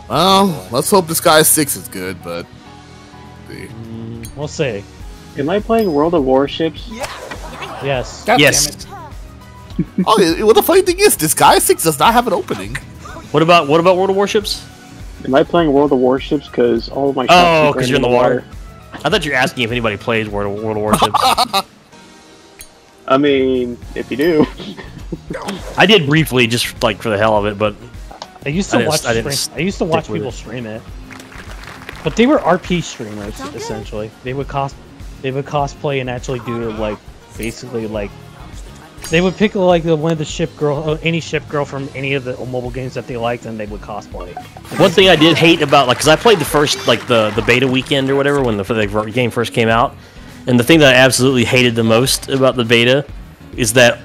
Well, let's hope Disguise 6 is good, but see. We'll see. Am I playing World of Warships? Yes. God Yes. damn it. Oh, well, the funny thing is, Disguise 6 does not have an opening. What about World of Warships? Am I playing World of Warships? Because all of my Oh, because you're in the water. I thought you were asking if anybody plays World of Warships. I mean, if you do. I did briefly, just like for the hell of it, but I used to watch. I used to watch people stream it, but they were RP streamers essentially. They would cosplay and actually do like basically like they would pick like one of the ship girl, any ship girl from any of the mobile games that they liked, and they would cosplay. one thing I did hate about because I played the first the beta weekend or whatever when the game first came out, and the thing that I absolutely hated the most about the beta is that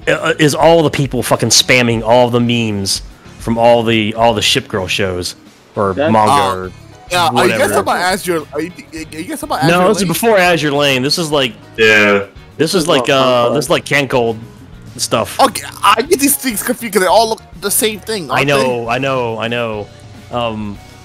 is all the people fucking spamming all the memes from all the ship girl shows or manga or yeah, whatever. are you guys talking about Azure? Are you guys talking about Azure? No, this is before Azure Lane. This is like this is like Can Cold stuff. Okay, I get these things confused because they all look the same thing. I know.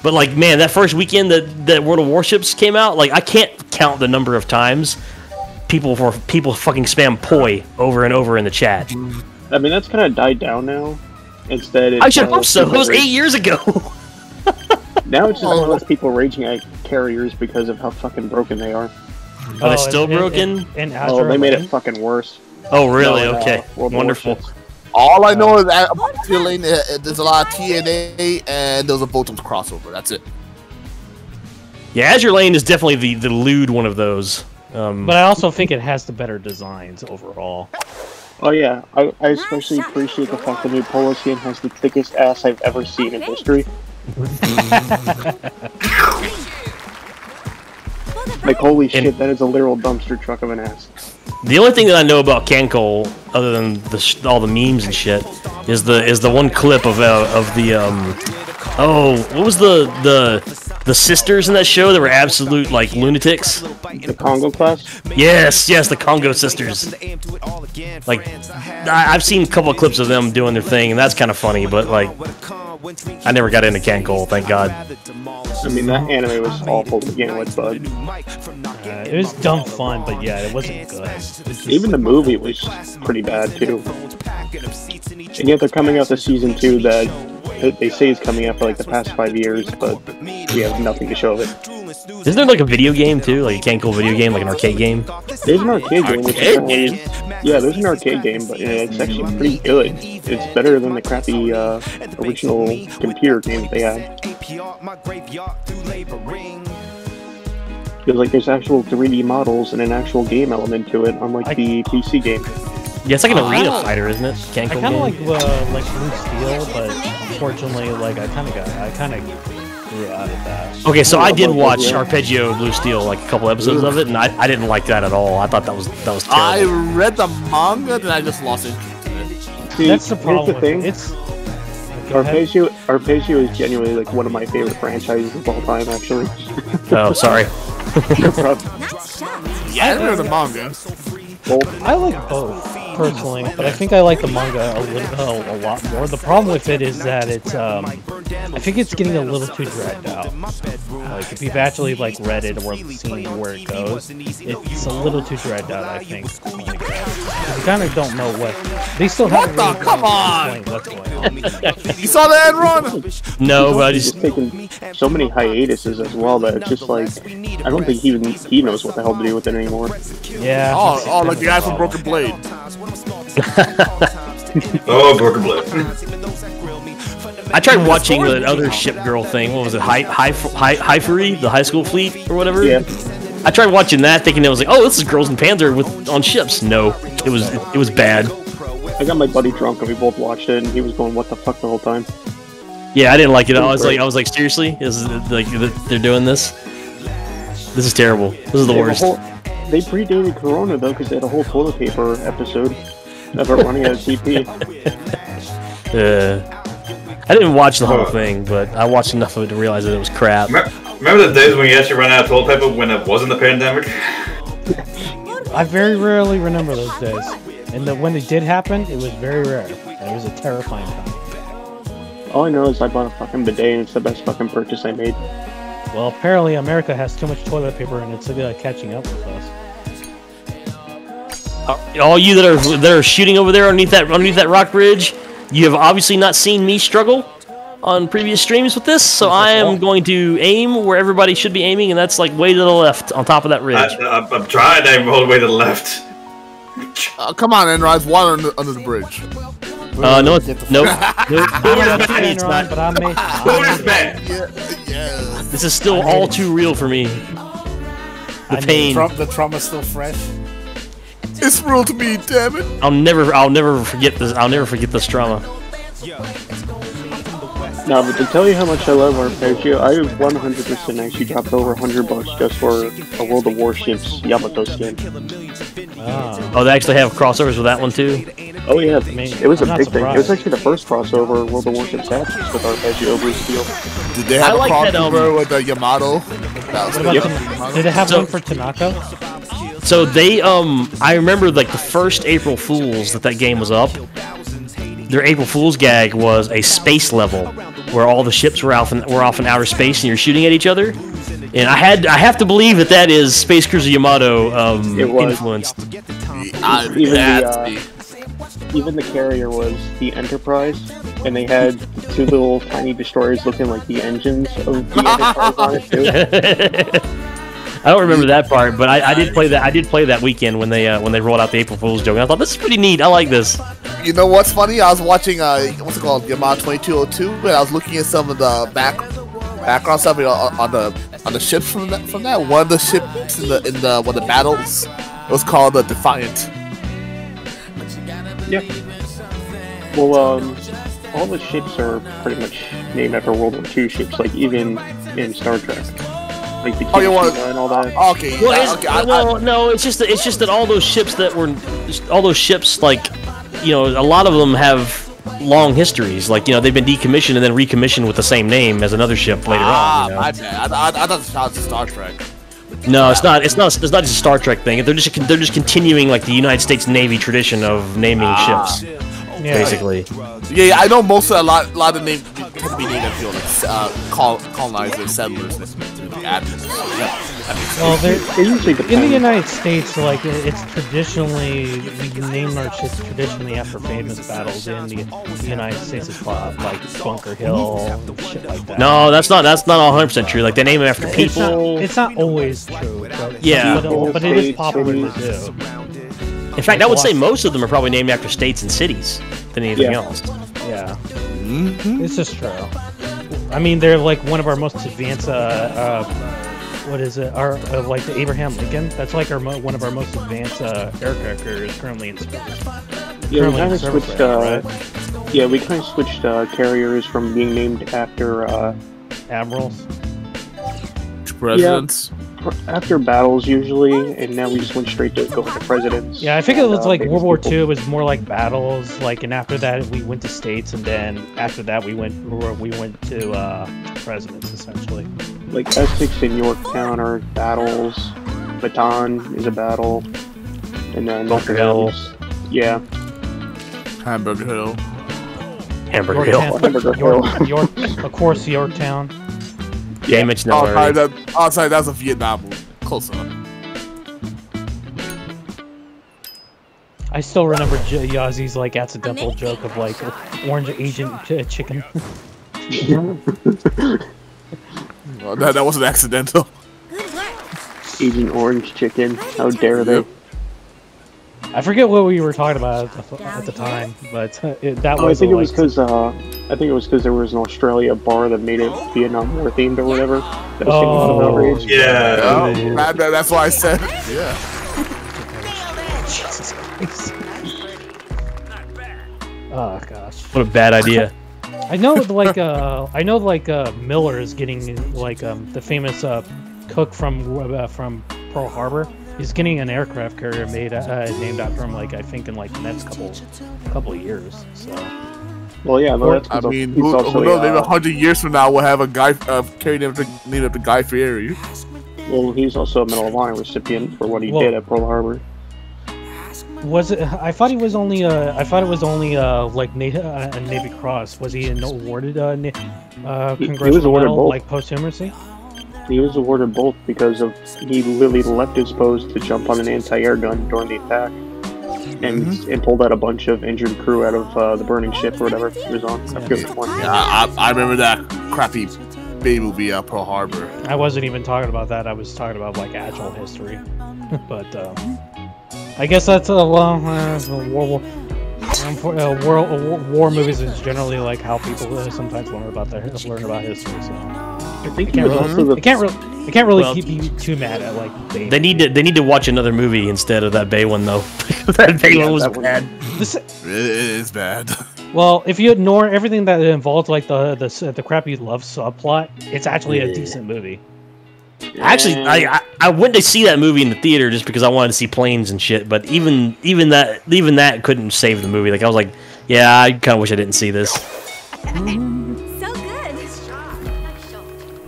But like, man, that first weekend that World of Warships came out, like I can't count the number of times people fucking spam poi over and over in the chat. I mean, that's kind of died down now. Instead, I should hope so. It was 8 years ago. Now it's just one of those people raging at carriers because of how fucking broken they are. Are they still broken? Oh, they made it fucking worse. Oh, really? Okay. World Wonderful. Warships. All I know is that about your lane, there's a lot of TNA and there's a Photon's crossover. That's it. Yeah, Azure Lane is definitely the lewd one of those. But I also think it has the better designs overall. Oh yeah, I especially appreciate the fact that the new Polo skin has the thickest ass I've ever seen in history. Like, holy shit, that is a literal dumpster truck of an ass. The only thing that I know about Cancol, other than all the memes and shit, is the one clip of the what was the sisters in that show that were absolute like lunatics? The Congo class? Yes, the Congo sisters. Like, I've seen a couple of clips of them doing their thing, and that's kind of funny. But like, I never got into Cancol, thank God. I mean, that anime was awful to begin with, but it was dumb fun, but yeah, it wasn't good. Even the movie was pretty bad too. And yet they're coming out to season 2 that they say is coming out for like the past 5 years, but we have nothing to show of it. Isn't there like a video game too, like a Cancol video game, like an arcade game? There's an arcade game. Yeah, there's an arcade game, but it's actually pretty good. It's better than the crappy original computer game that they had. Because like there's actual 3D models and an actual game element to it, unlike the PC game. Yeah, it's like an arena fighter, isn't it? I kind of like Blue Steel, but unfortunately, like I kind of grew out of that. Okay, so I did watch Arpeggio Blue Steel, like a couple episodes of it, and I didn't like that at all. I thought that was terrible. I read the manga, then I just lost interest in it. See, that's the problem. Here's the thing. Arpeggio is genuinely like one of my favorite franchises of all time, actually. Oh, sorry. No problem. Yeah, I read the manga. I like both personally, but I think I like the manga a lot more. The problem with it is that it's I think it's getting a little too dragged out. Like if you've actually like read it or seen where it goes, it's a little too dragged out. I think. You kind of don't know what they still have. What the? Come on! What's going on? You saw that run? No, but he's taking so many hiatuses as well that it's just like I don't think even he knows what the hell to do with it anymore. Yeah. Oh, like the guy from Broken Blade. Oh, Broken Blade. I tried watching the other ship girl thing. What was it? Hi-Fury, the high school fleet or whatever. Yeah. I tried watching that, thinking it was like, oh, this is Girls in Panzer on ships. No, it was bad. I got my buddy drunk and we both watched it, and he was going, "What the fuck?" the whole time. Yeah, I didn't like it. I was like, seriously, is like they're doing this? This is terrible. This is the worst. They predated Corona though, because they had a whole toilet paper episode of it running out of TP. I didn't watch the whole thing, but I watched enough of it to realize that it was crap. Remember the days when you actually ran out of toilet paper when it wasn't the pandemic? I very rarely remember those days, and when it did happen, it was very rare. And it was a terrifying time. All I know is I bought a fucking bidet and it's the best fucking purchase I made. Well, apparently America has too much toilet paper and it's catching up with us. All you that are shooting over there underneath that rock bridge, you have obviously not seen me struggle on previous streams with this, so I am going to aim where everybody should be aiming, and that's like way to the left on top of that ridge. I'm trying to aim all the way to the left. Come on, Enron, it's water under the bridge. No, it's not. But I may. This is still all too real for me. The pain. The trauma's still fresh. It's real to me, damn it. I'll never forget this. I'll never forget this trauma. No, but to tell you how much I love Arpeggio, I 100% actually dropped over $100 just for a World of Warships Yamato skin. Oh, they actually have crossovers with that one too? Oh yeah, it was a I'm big not thing. It was surprised. actually the first crossover World of Warships had with Arpeggio over Steel. Did they have I a like that, crossover with the Yamato? That was What about did it have So- one for Tanaka? So they, I remember like the first April Fools that game was up. Their April Fool's gag was a space level where all the ships were off in outer space and you're shooting at each other. And I have to believe that is Space Cruiser Yamato It was. influenced. Even the carrier was the Enterprise, and they had two little tiny destroyers looking like the engines of the Enterprise on it too. I don't remember that part, but I did play that. I did play that weekend when they rolled out the April Fool's joke. And I thought this is pretty neat. I like this. You know what's funny? I was watching what's it called, Yamato 2202, and I was looking at some of the background stuff on the ships from that. One of the ships in the one of the battles, it was called the Defiant. Yeah. Well, all the ships are pretty much named after World War II ships, like even in Star Trek. Like the You want Kishima and all that. Okay. Well, no, it's just that all those ships like, you know, a lot of them have long histories. Like, you know, they've been decommissioned and then recommissioned with the same name as another ship later on. You know? My bad. I thought it was Star Trek. No, it's not. It's not just a Star Trek thing. They're just continuing like the United States Navy tradition of naming ships, basically. Yeah, I know most of a lot of names tend to be named after like colonizers, settlers, and admirals. So, yeah, that makes sense. Well, It usually in the depends. United States, like it's traditionally we name our ships traditionally after famous battles in the United States as well, like Bunker Hill and shit like that. No, that's not 100% true. Like they name them after people. It's not always true. But, Yeah. but it is popular to do. In fact, I would say most of them are probably named after states and cities than anything Yeah. else. Yeah, this is true. I mean, they're like one of our most advanced. What is it? Our like the Abraham Lincoln. That's like one of our most advanced aircraft carriers currently in space. Yeah, we currently kind in of service switched. right now, right? Yeah, we kind of switched carriers from being named after Admirals. Presidents. after battles usually, and now we just went straight to going to presidents. Yeah, I think it was like famous World War people. II was more like battles, like, and after that we went to states, and then after that we went to presidents essentially. Like Essex and Yorktown are battles. Baton is a battle, and then Bunker Hill. Yeah, Hamburger Hill. Hamburger Hill. Hamburger Hill. York, of course, Yorktown. Yeah, you mentioned that Oh, sorry, already. sorry, that's a Vietnam movie. Close enough. I still remember Yazzy's like accidental joke of like orange agent chicken. Well, that wasn't accidental. Agent Orange Chicken. How dare they? I forget what we were talking about at the time, but that Oh, I was think it was like, because there was an Australia bar that made it Vietnam War themed or whatever. That was getting a lot of Oh. outrage. Yeah. Oh, that's why I said it. Yeah. Jesus Christ. Oh gosh. What a bad idea. I know like Miller is getting like the famous cook from Pearl Harbor. He's getting an aircraft carrier made named after him, like I think in like the next couple of years. So Well, yeah, but that's I 'cause mean, he's who also knows? a, Maybe 100 years from now, we'll have a guy carrying named after Guy Fieri. well, he's also a Medal of Honor recipient for what he Well- did at Pearl Harbor. Was it? I thought he was only. I thought it was only like a Navy Cross. Was he awarded congressional awarded medal both. like posthumously? He was awarded both because of he literally left his post to jump on an anti-air gun during the attack, and pulled out a bunch of injured crew out of the burning ship or whatever he was on. I forget which one. Yeah, I remember that crappy B movie, Pearl Harbor. I wasn't even talking about that. I was talking about like actual history. But I guess that's war movies is generally like how people sometimes learn about history. So I think he was also the I can't really Well, keep you too mad at like Bay. They need to watch another movie instead of that Bay one though. That Bay one was that one. bad. This, It is bad. well, if you ignore everything that involves like the crappy love subplot, it's actually a decent movie. Actually, I went to see that movie in the theater just because I wanted to see planes and shit. But even that couldn't save the movie. Like I was like, yeah, I kind of wish I didn't see this. So good.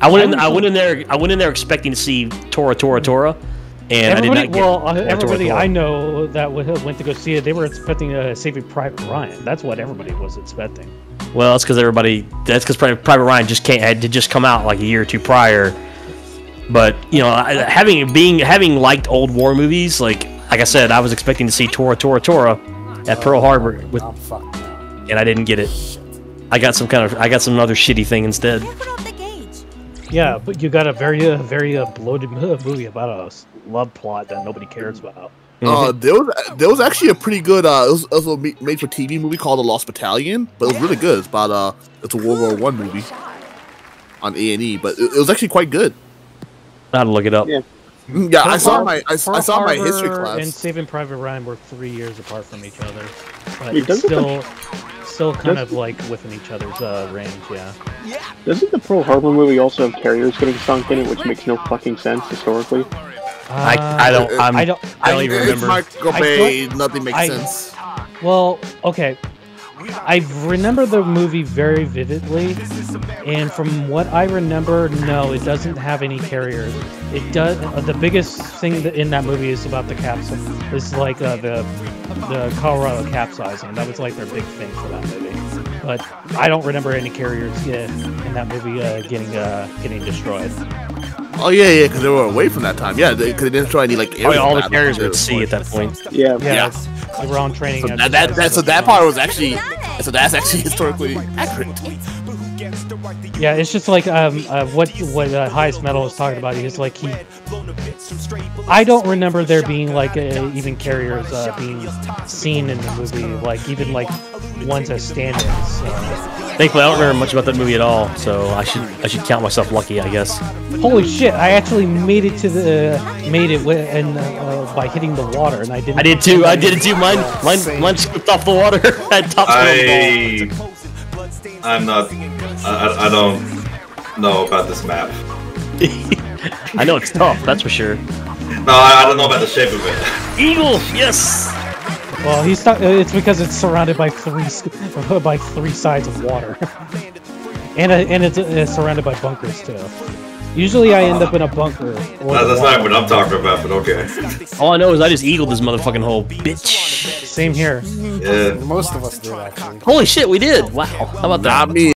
I went in there expecting to see Tora, and Everybody, I did not get. everybody Tora. I know that went to go see it, they were expecting Saving Private Ryan. That's what everybody was expecting. Well, that's because Private Ryan had just come out like a year or two prior. But you know, having liked old war movies, like I said, I was expecting to see Tora at Pearl Harbor with, and I didn't get it. I got some other shitty thing instead. Careful off the gauge. Yeah, but you got a very bloated movie about a love plot that nobody cares about. There was actually a pretty good it was a made for TV movie called The Lost Battalion, but it was really good. It's about it's a World War One movie on A&E, but it was actually quite good. I had to look it up. Yeah. Yeah, I saw my Pearl history Harbor class. and Saving Private Ryan were 3 years apart from each other, but Yeah, it's doesn't still kind of like within each other's range. Yeah. Doesn't the Pearl Harbor movie also have carriers getting sunk in it, which makes no fucking sense historically? I don't even It's remember. Michael I Bay. don't- Nothing makes I- sense. Well, okay. I remember the movie very vividly, and from what I remember, no, it doesn't have any carriers. It does. The biggest thing in that movie is about the capsule. Is like the Colorado capsizing. That was like their big thing for that movie. But I don't remember any carriers in that movie getting destroyed. Oh yeah, because they were away from that time. Yeah, because they didn't destroy any like Probably areas all the of carriers battle. were at sea at that point. Yeah. Yeah, they were on training. So exercises. so that part was actually that's actually historically accurate. Yeah, it's just like what Highest Metal was talking about. He's like I don't remember there being like even carriers being seen in the movie, like even like ones as stand-ins. Thankfully, I don't remember much about that movie at all, so I should count myself lucky, I guess. Holy shit! I actually made it by hitting the water, and I didn't. I did it too. Mine slipped off the water at top speed. I'm not. I don't know about this map. I know it's tough, that's for sure. No, I don't know about the shape of it. Eagle, yes. Well, it's because it's surrounded by three sides of water, and it's surrounded by bunkers too. Usually, I end up in a bunker. That's not what I'm talking about, but okay. All I know is I just eagled this motherfucking hole, bitch. Same here. Yeah. Most of us did, actually. Holy shit, we did! Wow, how about that? Not me.